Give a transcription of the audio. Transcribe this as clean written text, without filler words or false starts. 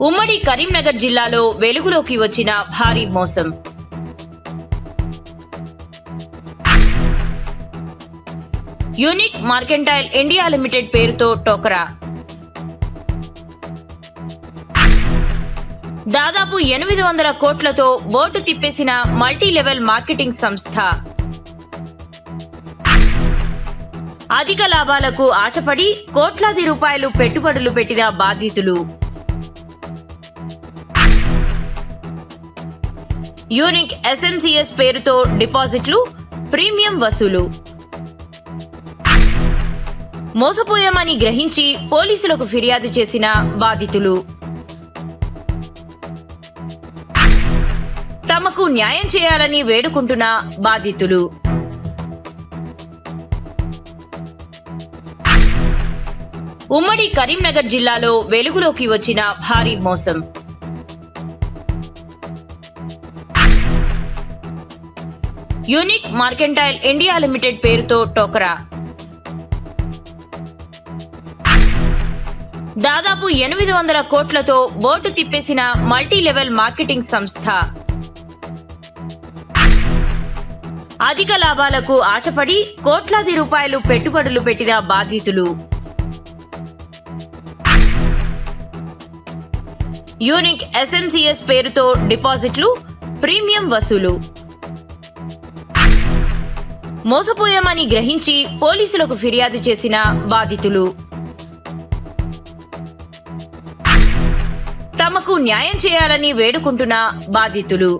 ఉమ్మడి కరీంనగర్ జిల్లాలో వెలుగులోకి వచ్చిన భారీ మోసం. యూనిక్ మార్కెంటైల్ ఇండియా లిమిటెడ్ పేరుతో టోకరా. దాదాపు 800 కోట్లతో బోర్డు తిప్పేసిన మల్టీ లెవెల్ మార్కెటింగ్ సంస్థ. అధిక లాభాలకు ఆశపడి కోట్లాది రూపాయలు పెట్టుబడులు పెట్టిన బాధితులు. యూనిక్ SMCS పేరుతో డిపాజిట్లు, ప్రీమియం వసూలు. మోసపోయామని గ్రహించి పోలీసులకు ఫిర్యాదు చేసిన బాధితులు. తమకు న్యాయం చేయాలని వేడుకుంటున్న బాధితులు. ఉమ్మడి కరీంనగర్ జిల్లాలో వెలుగులోకి వచ్చిన భారీ మోసం. యూనిక్ మార్కెంటైల్ ఇండియా లిమిటెడ్ పేరుతో టోకరా. దాదాపు 800 కోట్లతో బోర్డు తిప్పేసిన మల్టీ లెవెల్ మార్కెటింగ్ సంస్థ. అధిక లాభాలకు ఆశపడి కోట్లాది రూపాయలు పెట్టుబడులు పెట్టిన బాధితులు. యూనిక్ SMCS పేరుతో డిపాజిట్లు, ప్రీమియం వసూలు. మోసపోయామని గ్రహించి పోలీసులకు ఫిర్యాదు చేసిన బాధితులు. తమకు న్యాయం చేయాలని వేడుకుంటున్న బాధితులు.